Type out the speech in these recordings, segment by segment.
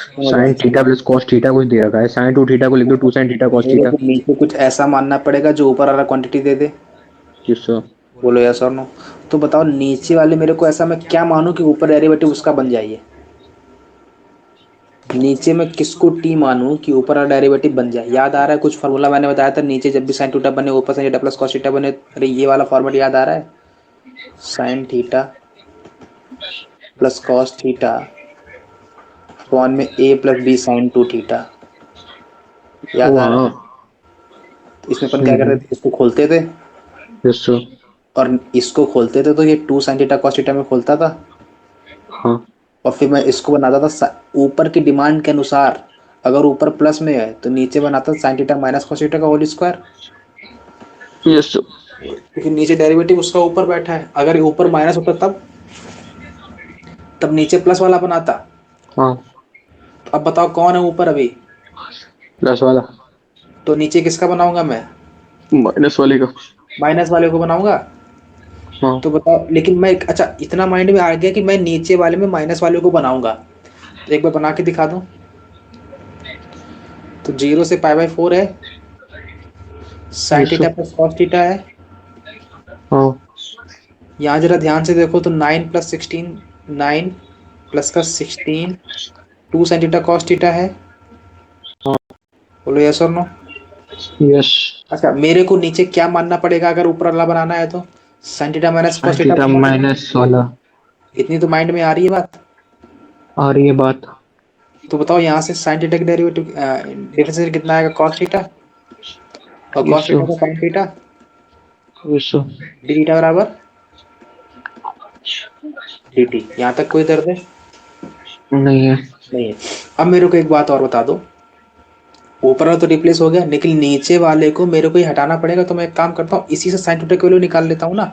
सुनो ध्यान साइन से। थीटा प्लस कॉस थीटा कुछ दे रखा है, साइन टू थीटा को लिख दो टू साइन थीटा कॉस मेरे थीटा। को नीचे कुछ ऐसा मानना पड़ेगा जो ऊपर वाला क्वांटिटी दे दे। किसको? बोलो यस और नो। तो बताओ नीचे वाले मेरे को ऐसा मैं क्या मानूं कि ऊपर डेरिवेटिव उसका बन जाए। नीचे में किसको टी मानूं कि ऊपर वाला डेरिवेटिव बन जाए। याद आ रहा है कुछ फार्मूला मैंने बताया था, नीचे जब भी साइन थीटा बने ऊपर sine theta plus cos theta बने। अरे ये वाला फॉर्मेट याद आ रहा है? Sine theta plus cos theta upon में A plus B sine two theta. याद ओ आ रहा हाँ। है? तो इसमें अपन क्या करते थे, इसको खोलते थे किसको? और इसको खोलते थे तो ये two sine theta cos theta में खोलता था। हाँ। और फिर मैं इसको बनाता था ऊपर की डिमांड के अनुसार। अगर ऊपर प्लस में है तो नीचे बनाता था sine theta minus cos theta का होल स्क्वायर। यस। क्योंकि नीचे डेरिवेटिव उसका ऊपर बैठा है, अगर ये ऊपर माइनस होता तब तब नीचे प्लस वाला बनाता। हाँ। तो अब बताओ कौन है ऊपर अभी? प्लस वाला। तो नीचे किसका बनाऊंगा मैं? माइनस वाले का। माइनस वाले को बनाऊंगा। हाँ। तो बताओ, लेकिन मैं अच्छा इतना माइंड में आ गया कि मैं नीचे वाले में माइनस वाले को बनाऊंगा। तो एक बार बना के दिखा दूं। तो 0 से पाई बाई 4 है, sine yes. Theta plus cos theta है। हाँ। यहाँ जरा ध्यान से देखो तो 9 + 16, 9 प्लस का 16, two sine theta cos theta है। बोलो यस और नो। यस। अच्छा मेरे को नीचे क्या मानना पड़ेगा अगर ऊपर वाला बनाना है तो? Sine theta minus sine cos theta theta बनना पड़ेगा। माइनस वाला। इतनी तो माइंड में आ रही है बात। आ रही है बात। तो बताओ यहाँ से साइन थीटा का डेरिवेटिव डिफरेंशियल कितना आएगा? Cos theta. और कॉस यस। थीटा का sine theta. Yes. D theta बराबर डी टी। यहाँ तक कोई दर्द है? नहीं है। नहीं है। अब मेरे को एक बात और बता दो। ऊपर वाला तो रिप्लेस हो गया, लेकिन नीचे वाले को मेरे को ही हटाना पड़ेगा। तो मैं एक काम करता हूँ, इसी से साइन थीटा की वैल्यू निकाल लेता हूँ ना।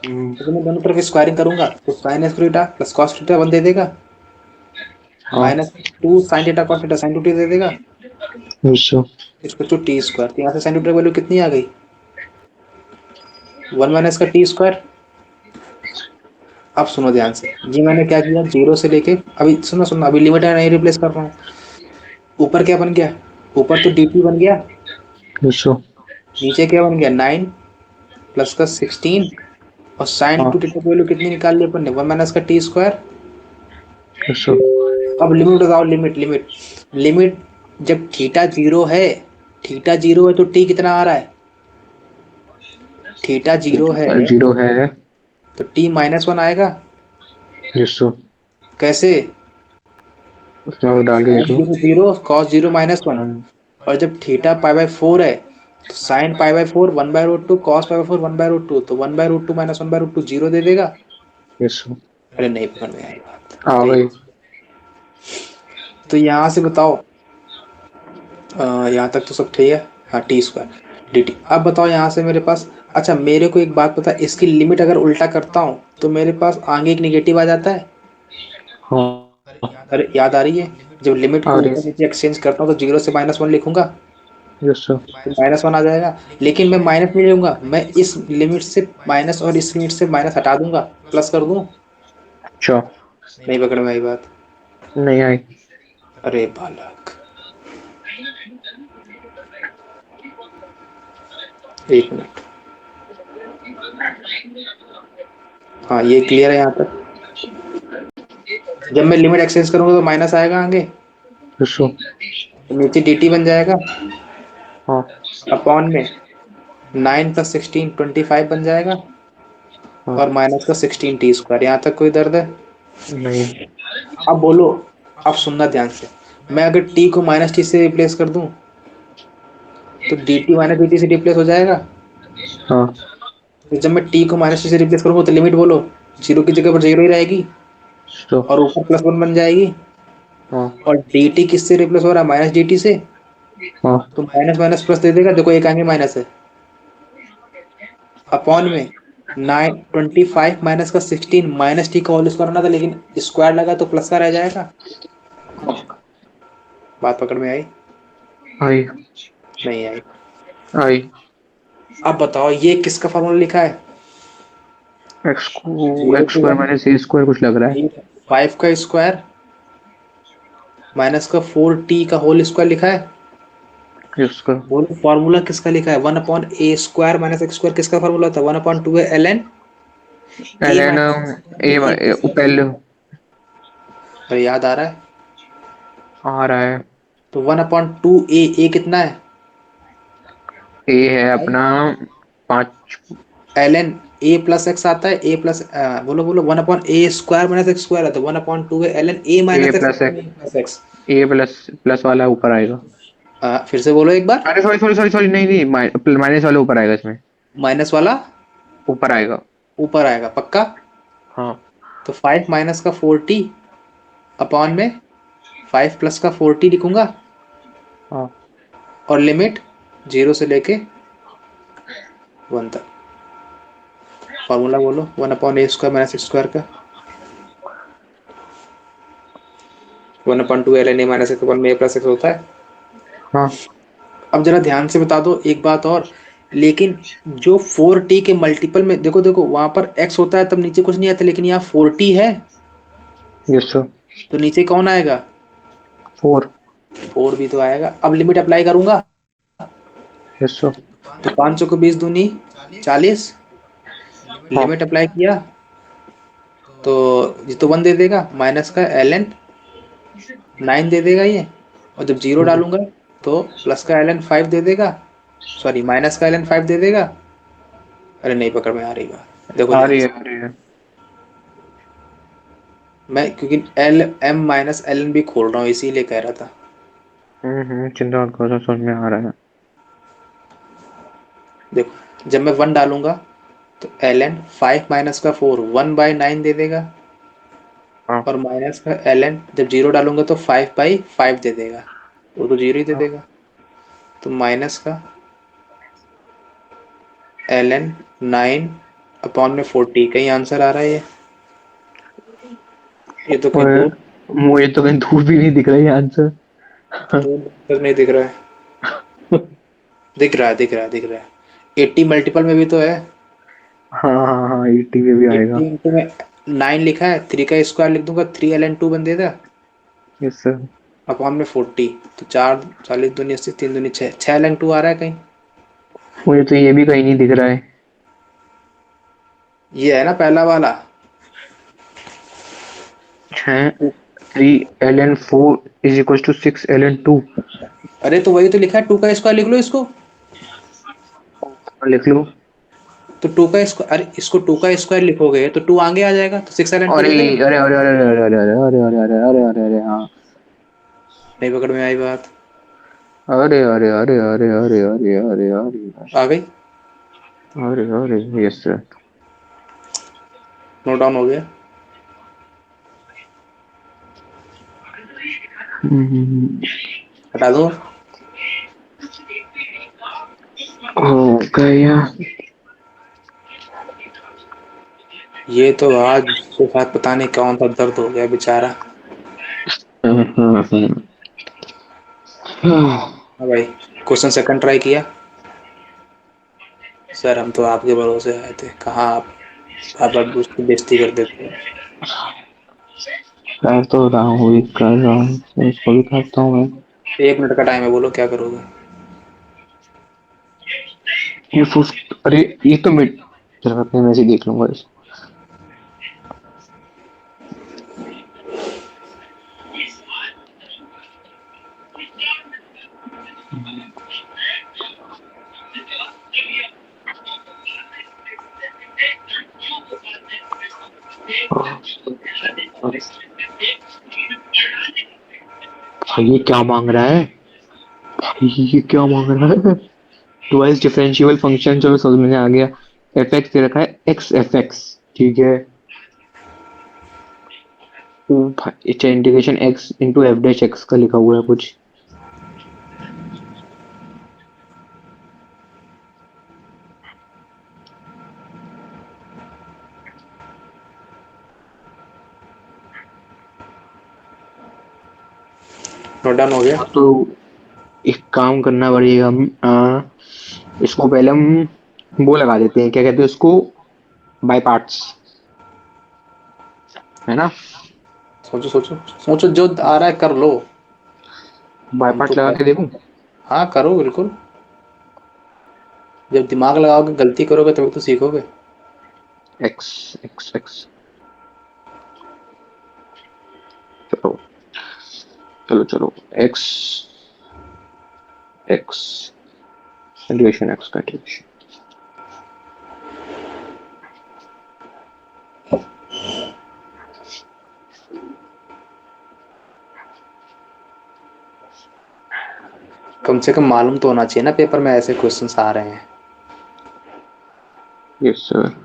तो मैं दोनों तरफ स्क्वायरिंग करूंगा तो sine square theta plus cos theta 1 दे देगा, हाँ। Minus two sine theta cos theta sine two T दे देगा। यस। इसको टू टी स्क्वायर। तो यहाँ से साइन थीटा की वैल्यू कितनी आ गई? 1 माइनस का टी स्क्वायर। अब सुनो ध्यान से, ये मैंने क्या किया, 0 से लेके अभी सुनो सुनो, अभी लिमिट है नहीं रिप्लेस कर रहा हूँ। ऊपर क्या बन गया? ऊपर तो डी टी बन गया। यस। नीचे क्या बन गया? 9 प्लस का 16। और साइन हाँ। टू थीटा की वैल्यू कितनी निकाल ली अपन ने? 1 माइनस का टी स्क्वायर। यस। अब लिमिट बताओ, लिमिट लिमिट लिमिट। जब थीटा जीरो है, थीटा जीरो है तो टी कितना आ रहा है? थीटा जीरो है जीरो है। तो टी -1 आएगा। यस। कैसे? उसमें डाल के साइन देख लो। Zero zero cos zero -1। हाँ। और जब थीटा पाई बाई 4 है तो sine pi by 4 1/√2, cos pi by 4 1/√2, तो 1/√2 माइनस 1/√2 जीरो दे देगा। यस। अरे नहीं पकड़ में आई बात। आ यही। गई। तो यहाँ से बताओ, यहाँ तक तो सब ठीक है। हाँ टी स्क्वायर डी टी। अब बताओ यहाँ से मेरे पास, अच्छा मेरे को एक बात पता है, इसकी लिमिट अगर उल्टा करता हूँ तो मेरे पास आगे एक निगेटिव आ जाता है। हाँ। अरे याद आ रही है? जब लिमिट आ को रही ऊपर नीचे एक्सचेंज करता हूँ तो 0 से -1 लिखूंगा है। यस। तो -1 आ जाएगा। लेकिन मैं माइनस नहीं लूंगा, मैं इस लिमिट से माइनस और इस लिमिट से माइनस हटा दूंगा, प्लस कर दूं। अच्छा। नहीं पकड़ में आई बात। नहीं आई। अरे बालक, एक मिनट। हाँ ये क्लियर है यहाँ तक? जब मैं लिमिट एक्सचेंज करूंगा तो माइनस आएगा आगे, यस। तो नीचे डी टी बन जाएगा। हाँ। अपॉन में 9 + 16 25 बन जाएगा। हाँ। और माइनस का 16 टी स्क्वायर। यहाँ तक कोई दर्द है? नहीं। अब बोलो। अब सुनना ध्यान से। मैं अगर टी को माइनस टी से रिप्लेस कर दूं तो D T minus D T से रिप्लेस हो जाएगा। हाँ। तो जब मैं टी को माइनस टी से रिप्लेस करूंगा तो लिमिट बोलो, जीरो की जगह पर जीरो ही रहेगी तो और ऊपर +1 बन जाएगी। हाँ। और डी टी किससे रिप्लेस हो रहा है? माइनस डी टी से। हाँ। तो माइनस माइनस प्लस दे देगा, देखो एक आगे माइनस है। अपॉन में 9 25 माइनस का 16 माइनस टी का होल स्क्वायर होना था, लेकिन स्क्वायर लगा तो प्लस का रह जाएगा। बात पकड़ में आई? आई। नहीं आई। आई। अब बताओ ये किसका फॉर्मूला लिखा है? एक्स को zero x two square one minus a square कुछ लग रहा है। 5 का स्क्वायर माइनस का 4t का होल स्क्वायर लिखा है। इसका बोलो फॉर्मूला किसका लिखा है, 1/a² माइनस एक्स स्क्वायर किसका फॉर्मूला था, 1/2 है ln a ln minus A a plus x। पहले अरे याद आ रहा है। आ रहा है। तो 1/2 a कितना है, ए है अपना 5। ln a प्लस एक्स आता है, a प्लस बोलो बोलो 1/a² माइनस एक्स स्क्वायर आता है, 1/2 है ln a A minus x plus upon a x plus x. A plus plus वाला ऊपर आएगा। फिर से बोलो एक बार। अरे सॉरी सॉरी सॉरी सॉरी, नहीं नहीं, माइनस वाला ऊपर आएगा इसमें। माइनस वाला ऊपर आएगा। ऊपर आएगा पक्का। हाँ तो 5 माइनस का 4t अपॉन में 5 प्लस का 4t लिखूंगा, हाँ। और लिमिट 0 से लेके 1 तक। फॉर्मूला बोलो 1/a² माइनस एक्स स्क्वायर का, 1/2 ln a minus x upon में a प्लस एक्स होता है। हाँ अब जरा ध्यान से बता दो एक बात और, लेकिन जो 4t के मल्टीपल में देखो देखो वहां पर x होता है तब नीचे कुछ नहीं आता, लेकिन यहाँ 4t है यस सर। तो नीचे कौन आएगा, 4। 4 भी तो आएगा। अब लिमिट अप्लाई करूंगा, यस सर। तो 500 को 20 दूनी 40, हाँ लिमिट अप्लाई किया तो ये तो 1 दे देगा, माइनस का ln 9 दे देगा ये, और जब जीरो डालूंगा तो प्लस का ln 5 दे देगा, सॉरी माइनस का ln 5 दे देगा। अरे नहीं पकड़ में आ रही बात, देखो आ ध्यान रही है से। आ रही है। मैं क्योंकि L M minus L N भी खोल रहा हूँ इसीलिए कह रहा था। चिंता मत करो, समझ में आ रहा है। देखो जब मैं 1 डालूंगा तो एल एन 5 माइनस का 4 1/9 दे देगा, हाँ और माइनस का एल एन जब जीरो डालूंगा तो 5/5 दे देगा, वो तो जीरो ही दे हाँ। देगा। तो माइनस का एल एन 9/40, कहीं आंसर आ रहा है ये तो कहीं और दूर, मुझे तो कहीं धूप भी नहीं दिख रही है आंसर। दूर तक नहीं दिख रहा है। दिख रहा है दिख रहा है दिख रहा है, 80 मल्टीपल में भी तो है। हाँ हाँ हाँ, 80 में भी आएगा। 80 इंटू में 9 लिखा है, 3 का स्क्वायर लिख दूंगा, 3 ln 2 बन देगा यस सर। अपॉन में 40। तो 4 40 दूनी 80, 3 दूनी 6, 6 ln 2 आ रहा है कहीं। मुझे तो ये भी कहीं नहीं दिख रहा है। ये है ना पहला वाला। 3 ln 4 = 6 ln 2। अरे तो वही तो लिखा है, 2 का स्क्वायर लिख लो इसको। लिख लो। तो 2 का स्क्वायर, अरे इसको 2 का स्क्वायर लिखोगे तो 2 आगे आ जाएगा, तो 6 ln 2 अरे लिख देना। अरे अरे अरे अरे अरे अरे अरे अरे अरे अरे अरे अरे हाँ। नहीं पकड़ में आई बात। अरे अरे अरे अरे अरे अरे अरे अरे आ गई। अरे अरे। Yes sir. नोट डाउन हो गया। हटा दो। हो गया। ये तो आज उसके साथ पता नहीं कौन सा दर्द हो गया बेचारा। हाँ भाई, क्वेश्चन सेकंड ट्राई किया। सर हम तो आपके भरोसे आए थे, कहाँ आप उसकी बेइज्जती कर देते हो। कर तो रहा हूँ, भी कर रहा हूँ, इसको भी करता हूँ मैं। 1 मिनट का टाइम है, बोलो क्या करोगे। ये अरे ये तो मिड, चलो अपने में से देख लूंगा इसको। भाई ये क्या मांग रहा है, ये क्या मांग रहा है। ट्वाइस डिफरेंशियल फंक्शन, चलो समझ में आ गया। एफ एक्स दे रखा है, एक्स एफ एक्स, ठीक है। Integration x into F dash x का लिखा हुआ है कुछ। नोट डाउन हो गया। तो एक काम करना पड़ेगा, हम इसको पहले हम वो लगा देते हैं, क्या कहते हैं उसको, बाय पार्ट्स, है ना। सोचो सोचो सोचो, जो आ रहा है कर लो। बाय हम तो पार्ट लगा के देखूं? हाँ करो बिल्कुल। जब दिमाग लगाओगे गलती करोगे तभी तो सीखोगे। एक्स एक्स एक्स, चलो चलो चलो, एक्स एक्स इंटीग्रेशन, एक्स का इंटीग्रेशन। कम से कम मालूम तो होना चाहिए ना पेपर में ऐसे क्वेश्चंस आ रहे हैं। Yes sir.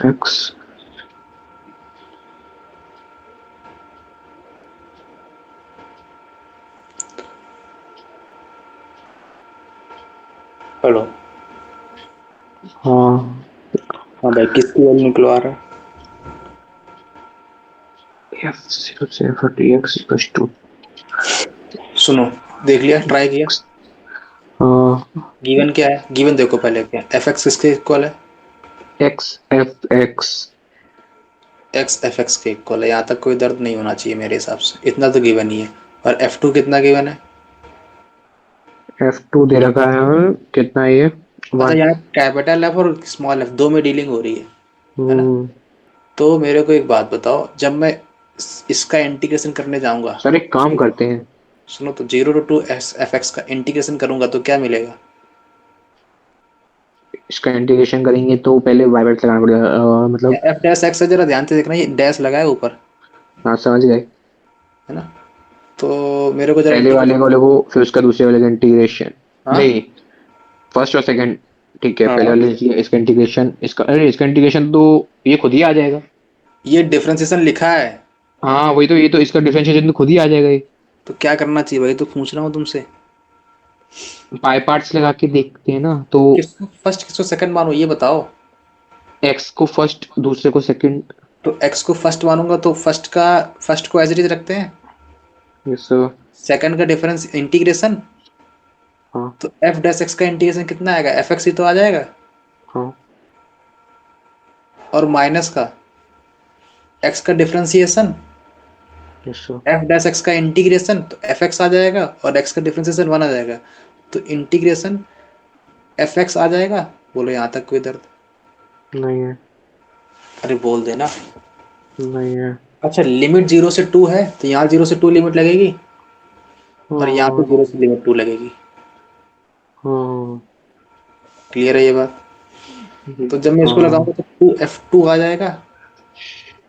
X, hello. हाँ, हाँ भाई किसकी वैल्यू निकलवा रहा है? एफ जीरो से f d x equals to सुनो, देख लिया, ट्राई किया। गिवन क्या है? गिवन देखो पहले क्या है। एफ एक्स किसके इक्वल है? X F x. X F x के इक्वल है, यहाँ तक कोई दर्द नहीं होना चाहिए मेरे हिसाब से, इतना तो गिवन ही है। और एफ टू कितना गिवन है? एफ टू दे रखा है हमें, कितना ये? अच्छा, वन। यहाँ कैपिटल एफ और स्मॉल एफ दो में डीलिंग हो रही है ना? हम्म। तो मेरे को एक बात बताओ, जब मैं इसका इंटीग्रेशन करने जाऊंगा, सर एक काम करते हैं, सुनो तो, zero to two S f x का इंटीग्रेशन करूंगा तो क्या मिलेगा? इसका इंटीग्रेशन करेंगे तो पहले वाइब्रेट लगाना पड़ेगा, मतलब। एफ डैश एक्स है, जरा ध्यान से देखना, ये डैश लगा है ऊपर, हाँ समझ गए। है ना? तो मेरे को जरा पहले वाले को इंटीग्रेशन। लिखो, फिर उसका दूसरे वाले का इंटीग्रेशन। हाँ नहीं, फर्स्ट और सेकंड। ठीक है, पहले हाँ, वाले लिखिए, इसका इंटीग्रेशन, इसका, अरे इसका इंटीग्रेशन तो ये खुद ही आ जाएगा। ये डिफरेंशिएशन लिखा है। हाँ वही तो, ये तो इसका डिफरेंशिएशन तो खुद ही आ जाएगा ये। तो क्या करना चाहिए भाई, तो पूछ रहा हूँ तुमसे। बाय पार्ट्स लगा के देखते हैं ना तो। किसको फर्स्ट किसको सेकंड मानो ये बताओ। एक्स को फर्स्ट, दूसरे को सेकंड। तो एक्स को फर्स्ट मानूंगा तो फर्स्ट को एज इट इज रखते हैं। यस। सेकंड का डिफरेंस इंटीग्रेशन, हाँ तो एफ डैश एक्स का इंटीग्रेशन कितना आएगा? एफ एक्स ही तो आ जाएगा। हाँ। और माइनस का एक्स का differentiation, yes. F dash x का इंटीग्रेशन, तो एफ एक्स आ जाएगा और एक्स का डिफरेंशिएशन वन आ जाएगा। तो इंटीग्रेशन एफ एक्स आ जाएगा। बोलो यहाँ तक कोई दर्द? नहीं है। अरे बोल देना। नहीं है। अच्छा, लिमिट जीरो से टू है तो यहाँ जीरो से टू लिमिट लगेगी, और यहाँ पे जीरो हाँ से लिमिट टू लगेगी। हाँ। क्लियर है ये बात? तो जब मैं इसको हाँ। लगाऊंगा तो टू एफ टू आ जाएगा,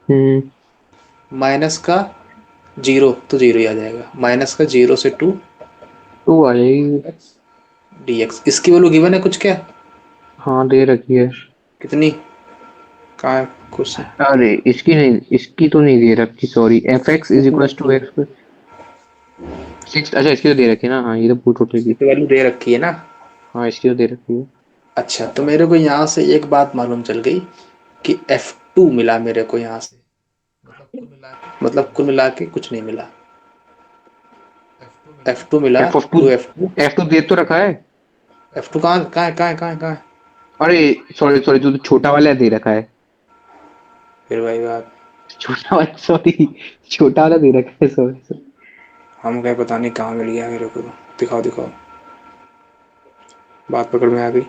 हम्म। माइनस का जीरो तो जीरो ही आ जाएगा, माइनस का जीरो से टू टू आ जाएगी। D x. इसकी वैल्यू गिवन है कुछ क्या? हाँ दे रखी है। कितनी? कहाँ है क्वेश्चन? अरे इसकी नहीं, इसकी तो नहीं दे रखी, sorry. F x is equal to x six. अच्छा इसकी तो दे रखी है ना, हाँ ये तो पूछ उठेगी। इसकी तो वैल्यू दे रखी है ना। हाँ इसकी तो दे रखी है। अच्छा, तो मेरे को यहाँ से एक बात मालूम चल गई कि एफ टू मिला मेरे को यहाँ से, मतलब कुल मिला के कुछ नहीं मिला। एफ टू मिला, F of two, two F two. F two दे तो रखा है। एफ टू कहाँ कहाँ है कहाँ है कहाँ है कहाँ है? अरे सॉरी सॉरी, जो छोटा वाला दे रखा है। फिर वही बात। छोटा वाला, सॉरी, छोटा वाला दे रखा है, सॉरी। हम कहीं पता नहीं कहाँ मिल गया मेरे को तो। दिखाओ दिखाओ, बात पकड़ में आ गई।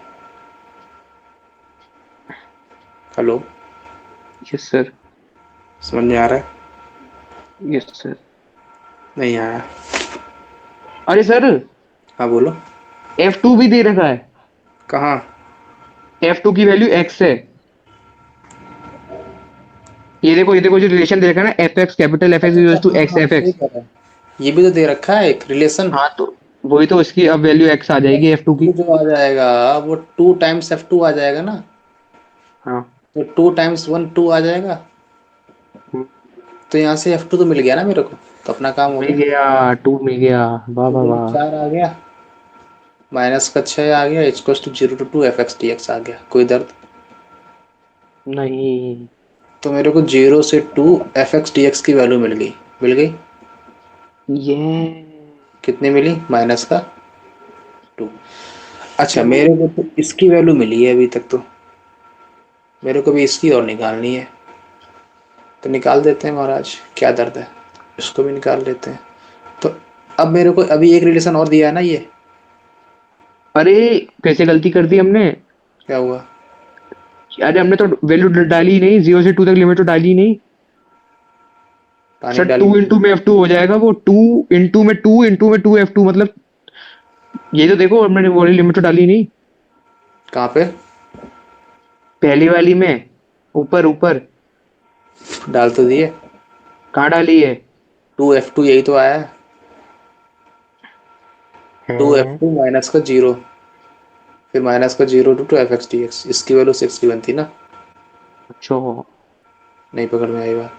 हेलो। Yes sir. समझ में आ रहा है? Yes sir. नहीं आया? अरे सर, हाँ बोलो। एफ टू भी दे रखा है। कहाँ? एफ टू की वैल्यू एक्स है। ये देखो जो रिलेशन दे रखा है ना, F x, capital F x अच्छा अच्छा, इक्वल्स टू हाँ एक्स हाँ एफ सही एक्स। कह रहा है। ये भी तो दे रखा है एक रिलेशन। हाँ तो वही तो, इसकी अब वैल्यू एक्स आ जाएगी एफ टू की। टू जो आ जाएगा वो टू टाइम्स एफ टू आ जाएगा ना। हाँ। तो टू टाइम्स वन टू आ जाएगा। हम्म, तो यहाँ से एफ टू तो मिल गया ना मेरे को, तो अपना काम हो मिल गया। गया, टू मिल गया। वाह तो वाह लिमिट वाह। चार आ गया। माइनस का 6 आ गया, equals to 0 to 2 F X D X आ गया। कोई दर्द? नहीं। तो मेरे को 0 से 2 एफ एक्स डी एक्स की वैल्यू मिल गई। मिल गई। ये कितनी मिली? -2। अच्छा, क्यों? मेरे को तो इसकी वैल्यू मिली है अभी तक तो। मेरे को भी इसकी और निकालनी है। तो निकाल देते हैं महाराज, क्या दर्द है। इसको भी निकाल लेते हैं। तो अब मेरे को अभी एक रिलेशन और दिया है ना ये। अरे कैसे गलती कर दी हमने? क्या हुआ? अरे हमने तो वैल्यू डाली नहीं, 0 से 2 तक लिमिट तो डाली नहीं। पानी सर डाली? 2 इंटू में F2 हो जाएगा वो, 2 इंटू में 2 F2 मतलब। ये तो देखो हमने वाली लिमिट तो डाली नहीं। कहाँ पे? पहली वाली में, ऊपर ऊपर। डाल तो दिए। कहाँ डाली है? 2F2 यही तो आया है। टू एफ हैं? टू माइनस का 0, फिर -का 0 to 2 F X D x, इसकी वैल्यू 6 की बनती ना। अच्छा। नहीं पकड़ में आई बात?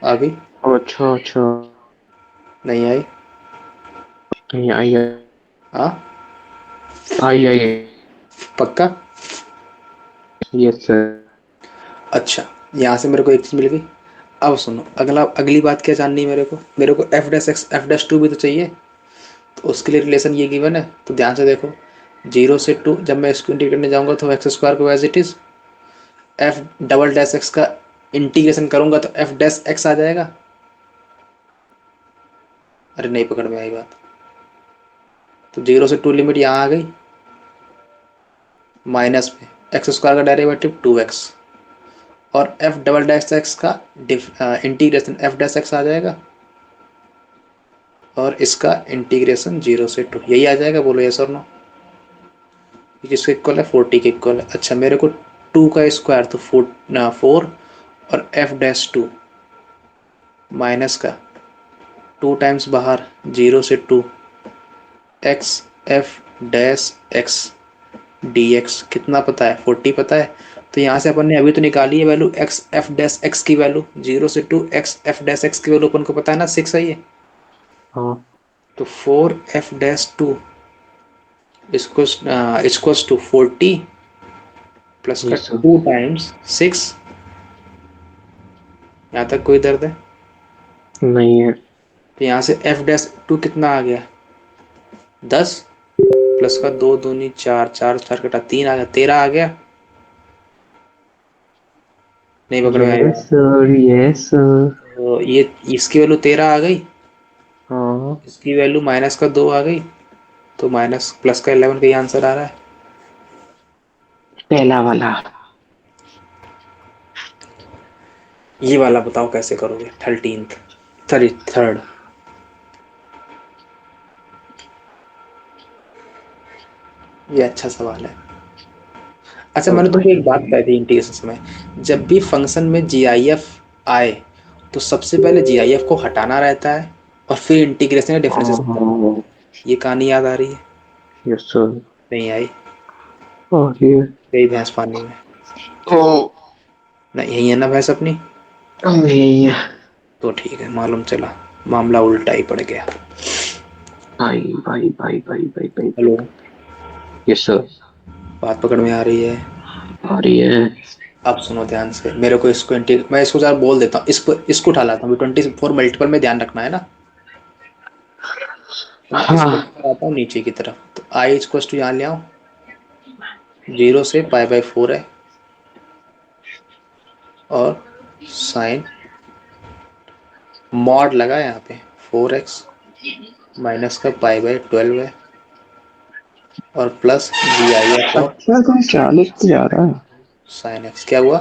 आ गई? अच्छा अच्छा। नहीं आई? नहीं आई है। हाँ? आई आई। पक्का? Yes sir. अच्छा, यहाँ से मेरे को एक चीज़ मिल गई। अब सुनो, अगली बात क्या जाननी है मेरे को f dash x f dash two भी तो चाहिए। तो उसके लिए रिलेशन ये गिवन है, तो ध्यान से देखो। 0 से 2 जब मैं इसको इंटीग्रेट करने जाऊंगा तो एक्स स्क्वायर को as it is, f double dash x का इंटीग्रेशन करूंगा तो एफ डैश एक्स आ जाएगा। अरे नहीं पकड़ में आई बात? तो 0 से 2 लिमिट यहाँ आ गई, माइनस में एक्स स्क्वायर का डेरिवेटिव 2x, और एफ डबल डैश एक्स का इंटीग्रेशन एफ डैश एक्स आ जाएगा, और इसका इंटीग्रेशन 0 से 2 यही आ जाएगा। बोलो यस और नो। किसके इक्वल है? 40 के इक्वल है। अच्छा, मेरे को 2 का स्क्वायर तो 4, और एफ डैश 2 माइनस का 2 टाइम्स बाहर 0 से 2 x f dash x D x कितना पता है? 40 पता है। तो यहाँ से अपन ने अभी तो निकाली है value x f dash x की वैल्यू, 0 से 2 एक्स एफ डैश एक्स की वैल्यू अपन को पता है ना, 6 है ये। हाँ। तो 4 f dash 2 equals to 40 plus का यस सर। 2 टाइम्स 6। यहाँ तक कोई दर्द है? नहीं है। तो यहाँ से एफ डैश 2 कितना आ गया? 10 प्लस का 2 दूनी 4, 4 4 कटा 3 आ गया, 13 आ गया। नहीं पकड़ में आएगा? Yes sir, yes sir. तो ये इसकी वैल्यू 13 आ गई, हाँ। इसकी वैल्यू -का 2 आ गई, तो माइनस प्लस का 11 का ही आंसर आ रहा है। पहला वाला। ये वाला बताओ कैसे करोगे? 13th, sorry third. ये अच्छा सवाल है। अच्छा, ओ मैंने तुमको एक बात भाई। बताई थी इंटीग्रेशन में, जब भी फंक्शन में जी आई एफ आए तो सबसे पहले जी आई एफ को हटाना रहता है और फिर इंटीग्रेशन या डिफरेंशिएशन करना हाँ। रहता है। ये कहानी याद आ रही है? Yes sir. नहीं आई? और ये। गई भैंस पानी में? ओ। नहीं, यही है ना भैंस अपनी? नहीं है। तो ठीक है, मालूम चला मामला उल्टा ही पड़ गया। भाई भाई भाई भाई भाई भाई हेलो? भाई। Yes sir. बात पकड़ में आ रही है? आ रही है। अब सुनो ध्यान से, मेरे को इसको मैं इसको जरा बोल देता हूँ, इसको उठा लाता हूँ। 24 मल्टीपल में ध्यान रखना है ना। तो मैं इसको हाँ। लेकर आता हूँ नीचे की तरफ, तो आई इक्वल टू यहाँ ले आऊँ, 0 से π/4 है, और साइन मॉड लगा यहाँ पे 4x माइनस का π/12 है, और plus G I F of अच्छा तुम 40 पे जा रहा है? Sine x. क्या हुआ?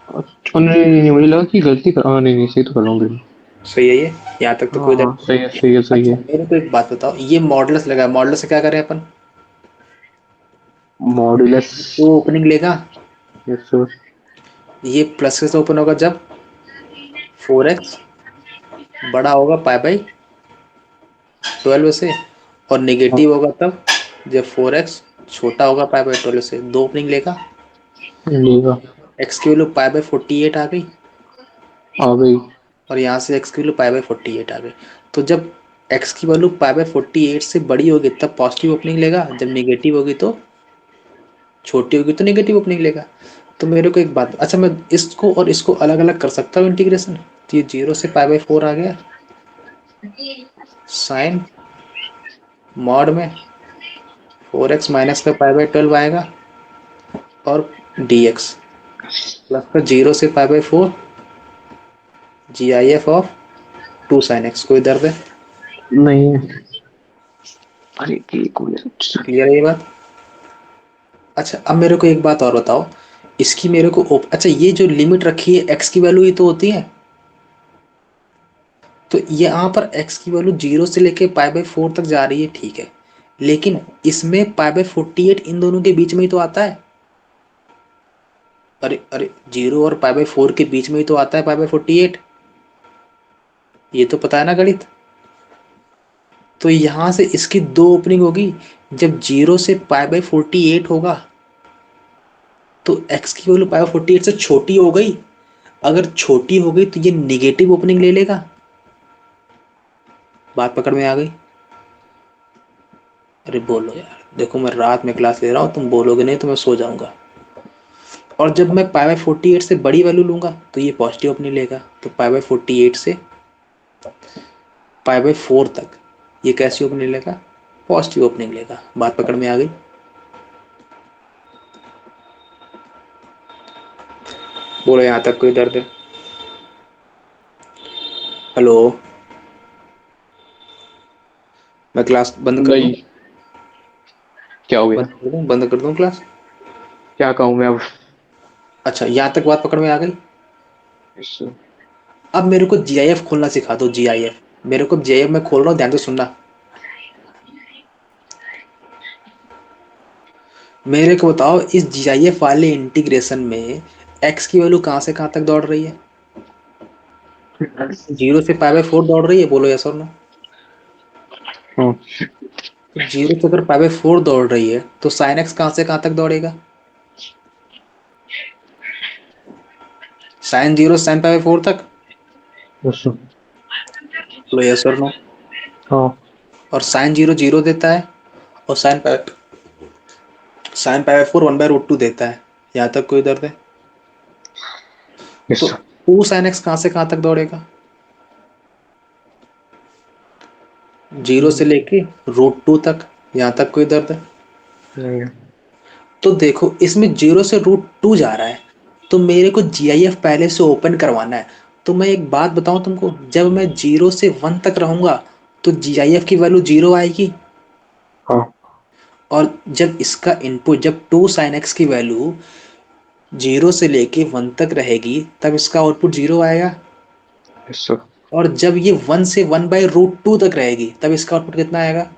अच्छा नहीं नहीं नहीं, मुझे लगा कि गलती कर, हाँ नहीं नहीं सही तो कर रहा हूँ फिर। सही है ये? यहाँ तक तो हाँ कोई हाँ दर्द नहीं? सही है सही है सही अच्छा, है। मेरे को एक बात बताओ, ये मॉडुलस लगा है, मॉडुलस से क्या करें अपन? मॉड्यूलस। तो ओपनिंग लेगा। Yes sir. ये प्लस से ओपन होगा जब 4x बड़ा होगा π/12 से, और नेगेटिव होगा तब जब 4x छोटा होगा π/12 से। दो ओपनिंग लेगा। लेगा। x की वैल्यू π/48 आ गई, आ गई। और यहाँ से x की वैल्यू π/48 आ गई। तो जब एक्स की वैल्यू पाई बाय 48 से बड़ी होगी तब पॉजिटिव ओपनिंग लेगा, जब नेगेटिव होगी तो छोटी होगी तो नेगेटिव ओपनिंग लेगा। तो मेरे को एक बात, अच्छा मैं इसको और इसको अलग अलग कर सकता हूँ इंटीग्रेशन। तो ये 0 से पाई बाय 4 आ गया, साइन मॉड में 4x माइनस का पाई बाय 12 आएगा, और dx प्लस का 0 से pi by 4 G I F of 2 sine x. कोई दर्द है? नहीं। अरे एक हो गया। क्लियर है ये बात? अच्छा अब मेरे को एक बात और बताओ, इसकी मेरे को अच्छा ये जो लिमिट रखी है x की वैल्यू ही तो होती है, तो यहाँ पर x की वैल्यू 0 से लेके पाई बाय 4 तक जा रही है, ठीक है, लेकिन इसमें पाई बाय 48 इन दोनों के बीच में ही तो आता है। अरे अरे, 0 और पाई बाय 4 के बीच में ही तो आता है पाई बाय 48, ये तो पता है ना गणित। तो यहां से इसकी दो ओपनिंग होगी, जब 0 से पाई बाय 48 होगा तो x की वैल्यू पाई बाय 48 से छोटी हो गई, अगर छोटी हो गई तो ये निगेटिव ओपनिंग ले लेगा। बात पकड़ में आ गई? अरे बोलो यार, देखो मैं रात में क्लास ले रहा हूँ, तुम बोलोगे नहीं तो मैं सो जाऊंगा। और जब मैं पाई बाय 48 से बड़ी वैल्यू लूंगा तो ये पॉजिटिव ओपनिंग लेगा, तो पाई बाय 48 से पाई बाय 4 तक ये कैसी ओपनिंग लेगा? पॉजिटिव ओपनिंग लेगा। बात पकड़ में आ गई? बोलो यहाँ तक कोई दर्द है? हेलो, मैं क्लास बंद कर दूं? नहीं, क्या हो गया? बंद कर दूं क्लास? क्या कहूँ मैं अब? अच्छा यहाँ तक बात पकड़ में आ गई? इससे अब मेरे को जीआईएफ खोलना सिखा दो, जीआईएफ। मेरे को जीआईएफ मैं खोल रहा हूँ, ध्यान से सुनना। मेरे को बताओ इस जीआईएफ वाले इंटीग्रेशन में एक्स की वैल्यू कहाँ से कहाँ तक दौड़ रही है? 0 से पाई बाय 4 दौड़ रही है, बोलो यस और नो। हाँ। तो 0 से अगर पाई बाय 4 दौड़ रही है तो साइन एक्स कहाँ से कहाँ तक दौड़ेगा? साइन 0 साइन पाई बाय 4 तक, अच्छा। बोलो यस और नो। हाँ। और साइन 0 0 देता है, और sine pi by 4 1 by root 2 देता है। यहाँ तक कोई दर्द है? तो यस। 2 साइन एक्स कहाँ से कहाँ तक दौड़ेगा? 0 से लेके रूट 2 तक। यहाँ तक कोई दर्द है? नहीं। तो देखो इसमें 0 से रूट 2 जा रहा है, तो मेरे को जीआईएफ पहले से ओपन करवाना है। तो मैं एक बात बताऊं तुमको, जब मैं 0 से 1 तक रहूंगा तो जीआईएफ की वैल्यू 0 आएगी, हाँ। और जब इसका इनपुट, जब 2 साइन एक्स की वैल्यू 0 से लेके 1 तक रहेगी तब इसका आउटपुट 0 आएगा, यस। और जब ये 1 से 1 बाई रूट 2 तक रहेगी तब इसका आउटपुट कितना आएगा?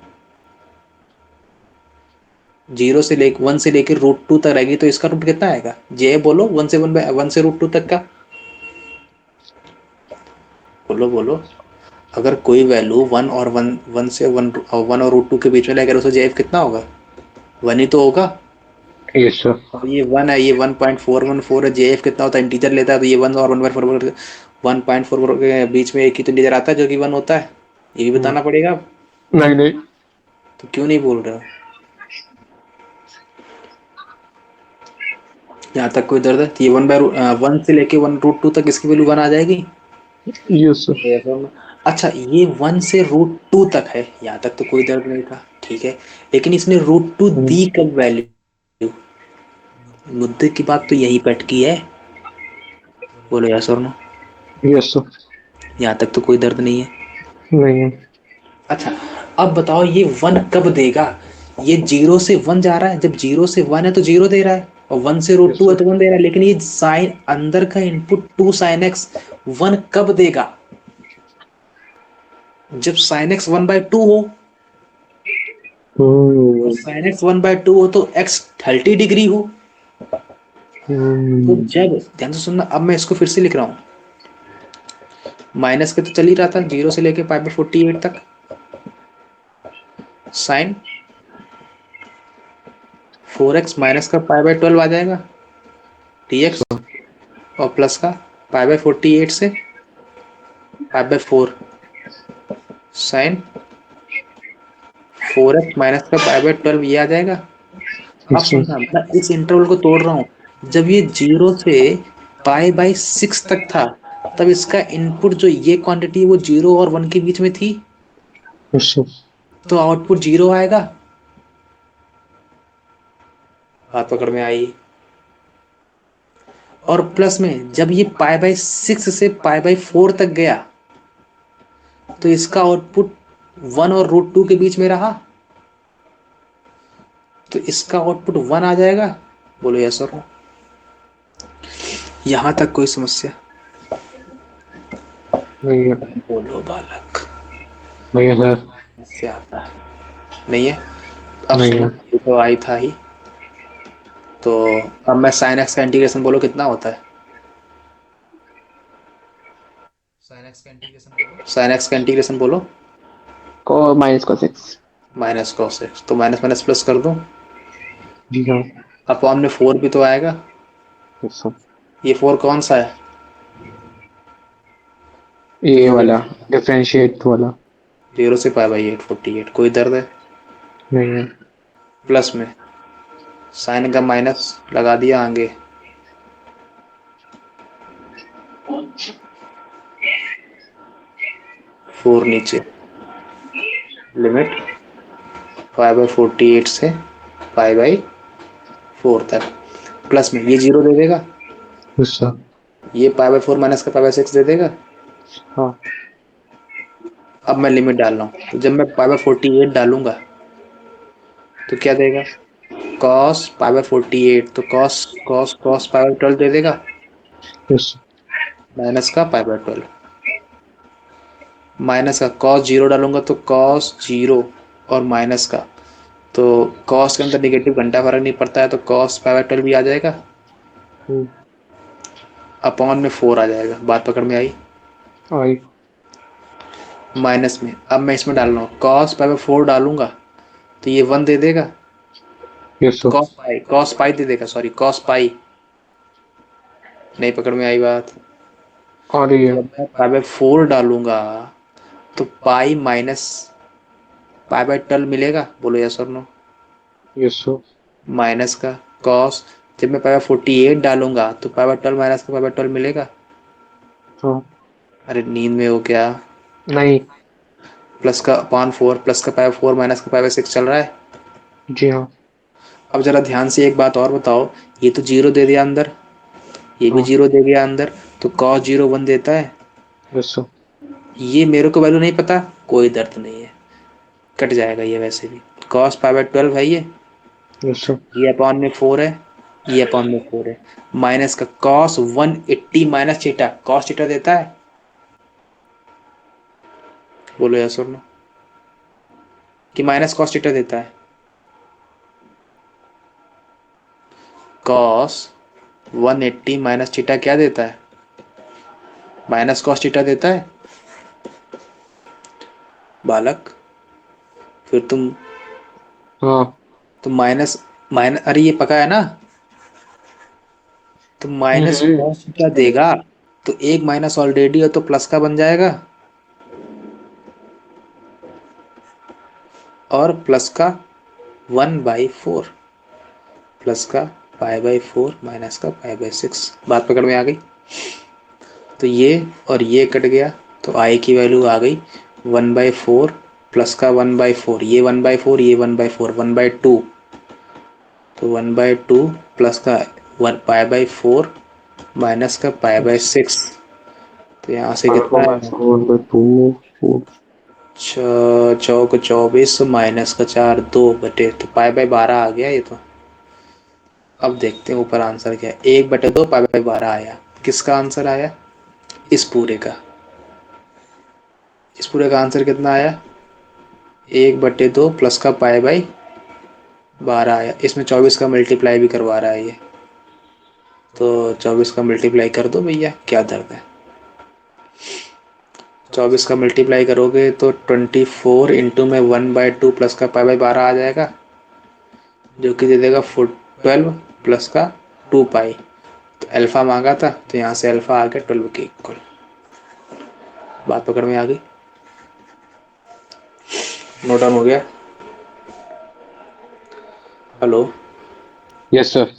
0 से लेके 1 से लेके रूट 2 तक रहेगी तो इसका आउटपुट कितना आएगा? जे बोलो, 1 से 1 से रूट 2 तक का, बोलो बोलो। अगर कोई वैल्यू वन से वन और रूट 2 के बीच में लेकर उसे जेएफ कितना होगा? 1 ही तो होगा। यस। और ये 1 है, ये 1.414 है, जेएफ कितना होता है? इंटीजर लेता है तो ये 1 और 1.4 के बीच में एक ही तो इंटीजर आता है जो कि 1 होता है, ये भी बताना पड़ेगा अब। नहीं नहीं। तो क्यों नहीं बोल रहे हो? यहाँ तक कोई दर्द है? तो ये 1 से लेके 1 रूट 2 तक इसकी वैल्यू 1 आ जाएगी। यस। अच्छा ये 1 से रूट 2 तक है, यहाँ तक तो कोई दर्द नहीं था, ठीक है, लेकिन इसने रूट 2 दी कब वैल्यू? मुद्दे की बात तो यही पे अटकी है, बोलो यस और नो। यस। यहाँ तक तो कोई दर्द नहीं है। नहीं। अच्छा अब बताओ ये 1 कब देगा? ये 0 से 1 जा रहा है, जब 0 से 1 है तो 0 दे रहा है, और 1 से रूट यस। 2 है तो 1 दे रहा है, लेकिन ये साइन अंदर का इनपुट 2 साइन एक्स 1 कब देगा? जब साइन एक्स 1/2 हो, और साइन एक्स 1/2 हो तो एक्स 30 डिग्री हो। तो जब, ध्यान से सुनना, अब मैं इसको फिर से लिख रहा हूँ, माइनस के तो चल ही रहा था 0 से लेके पाई बाय 48 तक, साइन 4x माइनस का पाई बाय 12 आ जाएगा dx, और प्लस का पाई बाय 48 से pi by 4 sign 4x minus का पाई बाई 12 ये आ जाएगा। अब इससे सुनना, मैं इस इंटरवल को तोड़ रहा हूँ। जब ये 0 से पाई बाई 6 तक था, तब इसका इनपुट जो ये क्वांटिटी है वो 0 और 1 के बीच में थी, इससे तो आउटपुट 0 आएगा। बात पकड़ में आई। और प्लस में जब ये पाई बाई 6 से पाई बाई 4 तक गया, तो इसका आउटपुट 1 और √2 के बीच में रहा, तो इसका आउटपुट 1 आ जाएगा। बोलो यस और नो। यहां तक कोई समस्या? नहीं है, बोलो बालक। नहीं है सर, समस्या आता है? नहीं है? अब नहीं सुनो, है। ये तो आई था ही। तो अब मैं साइन एक्स का इंटीग्रेशन बोलो कितना होता है? साइन एक्स का इंटीग्रेशन बोलो, साइन एक्स का इंटीग्रेशन बोलो। को माइनस को 6। माइनस कॉस एक्स, तो माइनस माइनस प्लस कर दो। जी हाँ। अपॉन में 4 भी तो आएगा। इससे ये 4 कौन सा है? ये वाला डिफरेंशिएट वाला। 0 से पाई बाई 848। कोई दर्द है? नहीं है। प्लस में साइन का माइनस लगा दिया आगे। 4 नीचे, लिमिट पाई बाई 48 से पाई बाई 4 तक। प्लस में ये 0 दे देगा, इससे ये पाई बाई 4 माइनस का पाई बाई 6 दे देगा। हाँ। अब मैं लिमिट डाल रहा हूँ, तो जब मैं पाई बाई 48 डालूंगा तो क्या देगा? कॉस पाई बाई 48, तो cos cos cos pi by 12 दे देगा, इससे माइनस का पाई बाई 12। माइनस का कॉस 0 डालूंगा तो कॉस 0 और माइनस का, तो कॉस के अंदर निगेटिव घंटा फर्क नहीं पड़ता है, तो कॉस पाई बाई 12 भी आ जाएगा। अपॉन में 4 आ जाएगा। बात पकड़ में आई? आई। माइनस में अब मैं इसमें डाल रहा हूँ, कॉस पाई बाई 4 डालूंगा तो ये 1 दे देगा, इससे कॉस पाई दे देगा, सॉरी कॉस पाई। नहीं पकड़ में आई बात? आ रही है। जब मैं पाई बाई 4 डालूंगा तो पाई माइनस पाई बाई 12 मिलेगा। बोलो यस और नो। इससे माइनस का कॉस, जब मैं पाई बाई 48 डालूंगा तो पाई बाई 12 माइनस का पाई बाई 12 मिलेगा। हाँ। अरे नींद में हो क्या? नहीं। प्लस का अपॉन 4, प्लस का पाई बाई 4 माइनस का पाई बाई 6 चल रहा है। जी हाँ। अब जरा ध्यान से एक बात और बताओ, ये तो 0 दे दिया अंदर, ये भी हाँ। 0 दे दिया अंदर, तो कॉस 0 1 देता है। इससे ये मेरे को वैल्यू नहीं पता, कोई दर्द नहीं है, कट जाएगा ये वैसे भी। कॉस पाई बाई 12 है इससे ये अपॉन में 4 है, ये अपॉन में 4 है। माइनस का cos 180 minus theta, cos theta देता है। बोलो यस और नो, कि माइनस कॉस थीटा देता है? कॉस 180 माइनस थीटा क्या देता है? माइनस कॉस थीटा देता है। बालक, फिर हाँ। तुम माइनस माइनस, अरे ये पका है ना, तो माइनस हम्म। कॉस थीटा देगा, तो एक माइनस ऑलरेडी है तो प्लस का बन जाएगा, और प्लस का 1/4, प्लस का पाई बाई 4 माइनस का पाई बाई 6। बात पकड़ में आ गई? तो ये और ये कट गया, तो आई की वैल्यू आ गई 1/4 प्लस का 1/4, ये 1/4, ये 1/4, 1/2, तो 1/2 प्लस का 1 पाई बाई 4 माइनस का पाई बाई 6, तो यहाँ से कितना है? 4/2 चौक 24 माइनस का 4 2 तो पाई बाई 12 आ गया ये तो। अब देखते हैं ऊपर आंसर क्या है। 1/2 पाई बाई 12 आया। किसका आंसर आया? इस पूरे का। इस पूरे का आंसर कितना आया? 1/2 प्लस का पाई बाई 12 आया। इसमें 24 का मल्टीप्लाई भी करवा रहा है ये, तो 24 का मल्टीप्लाई कर दो भैया, क्या दर्द है। 24 का मल्टीप्लाई करोगे तो 24 इंटू में 1/2 प्लस का पाई बाई 12 आ जाएगा, जो कि दे देगा 12 प्लस का 2 पाई। तो अल्फा मांगा था, तो यहाँ से अल्फा आ गया 12 के इक्वल। बात पकड़ में आ गई? नोट डाउन हो गया? हेलो। Yes sir.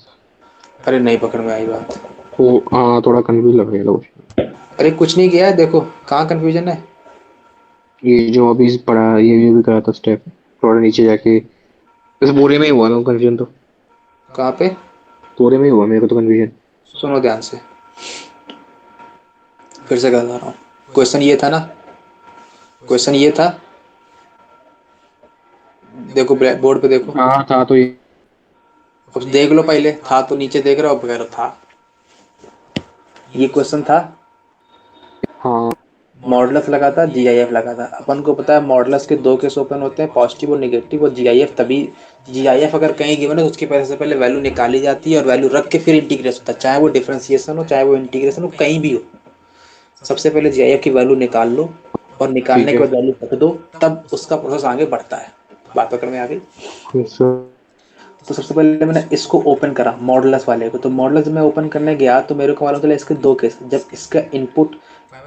अरे नहीं पकड़ में आई बात। तो हाँ, थोड़ा कंफ्यूज लग रहा है। अरे कुछ नहीं किया है, देखो कहाँ कंफ्यूजन है। ये जो अभी पढ़ा, ये भी करा था स्टेप, थोड़ा नीचे जाके इस बोरे में ही हुआ ना कंफ्यूजन तो। कहाँ पे? बोरे में ही हुआ मेरे को तो कंफ्यूजन। सुनो ध्यान से, फिर से बता रहा हूँ। क्वेश्चन ये था ना, क्वेश्चन ये था, देखो ब्लैक बोर्ड पे देखो। हाँ था तो ये। अब देख लो, पहले था तो नीचे देख रहे हो, अब कह रहे हो था। ये क्वेश्चन था, हाँ। मॉडुलस लगा था, जीआईएफ लगा था। अपन को पता है मॉडुलस के दो केस ओपन होते हैं, पॉजिटिव और नेगेटिव, और जीआईएफ तभी, जीआईएफ अगर कहीं गिवन है तो उसके पैसे से पहले वैल्यू निकाली जाती है और वैल्यू रख के फिर इंटीग्रेशन होता है, चाहे वो डिफरेंशिएशन हो चाहे वो इंटीग्रेशन हो, कहीं भी हो। सबसे पहले जीआईएफ की वैल्यू निकाल लो और निकालने ठीक के है। बाद वैल्यू रख दो, तब उसका प्रोसेस आगे बढ़ता है। बात पकड़ में आ गई? Yes sir. तो सबसे पहले मैंने इसको ओपन करा मॉडुलस वाले को, तो मॉडुलस में ओपन करने गया तो मेरे को मालूम चला इसके दो केस, जब इसका इनपुट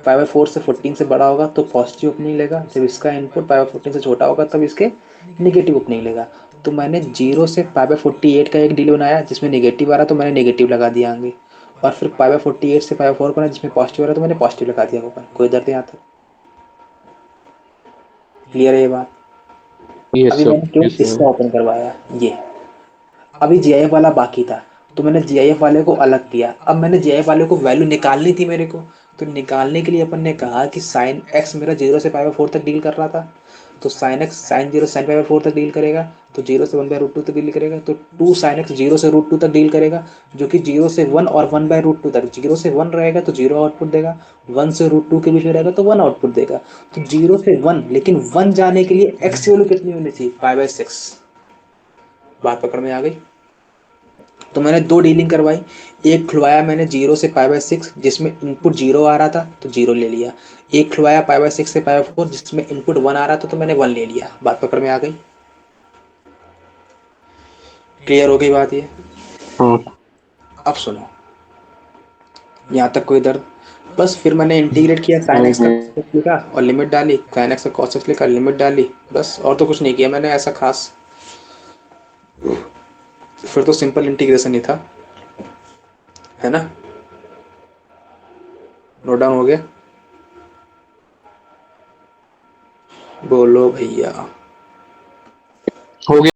5/4 से 14 से बड़ा होगा तो पॉजिटिव ओपनिंग लेगा, जब इसका इनपुट 5/14 से छोटा होगा तब इसके निगेटिव ओपनिंग लेगा। तो मैंने 0 से 5/48 का एक डील बनाया जिसमें निगेटिव आ रहा तो मैंने निगेटिव लगा दिया आगे, और फिर 5/48 से 5/4 बना जिसमें पॉजिटिव आ रहा तो मैंने पॉजिटिव लगा दिया ऊपर। कोई दर्द यहाँ तक क्लियर है ये बात? यस अभी सर। मैंने केवल यस इसका सर। ओपन करवाया ये, अभी जीआईएफ वाला बाकी था, तो मैंने जीआईएफ वाले को अलग किया। अब मैंने जीआईएफ वाले को वैल्यू निकालनी थी मेरे को, तो निकालने के लिए अपन ने कहा कि साइन एक्स मेरा 0 से 5/4 तक डील कर रहा था, तो साइन एक्स साइन 0 साइन 5/4 तक डील करेगा, तो 0 से 1/√2 तक डील करेगा, तो 2 साइन एक्स 0 से √2 तक डील करेगा, जो कि 0 से 1 और 1/√2 तक। 0 से 1 रहेगा तो 0 आउटपुट देगा, 1 से √2 के बीच में रहेगा तो 1 आउटपुट देगा। तो 0 से 1, लेकिन 1 जाने के लिए एक्स की वैल्यू कितनी होनी चाहिए? 5/6। बात पकड़ में आ गई? तो मैंने दो डीलिंग करवाई, एक खुलवाया मैंने 0 से 5/6 जिसमें इनपुट 0 आ रहा था तो 0 ले लिया, एक खुलवाया 5/6 से 5/4 जिसमें इनपुट 1 आ रहा था तो मैंने 1 ले लिया। बात पकड़ में आ गई? क्लियर हो गई बात ये? हाँ। अब सुनो, यहाँ तक कोई दर्द? बस फिर मैंने इंटीग्रेट किया, साइन नहीं एक्स का नहीं। cos x लिखा और लिमिट डाली, साइन एक्स का cos x लिखा, लिमिट डाली, बस और तो कुछ नहीं किया मैंने ऐसा खास। फिर तो सिंपल इंटीग्रेशन ही था, है ना? नोट डाउन हो गया? बोलो भैया। हो गया।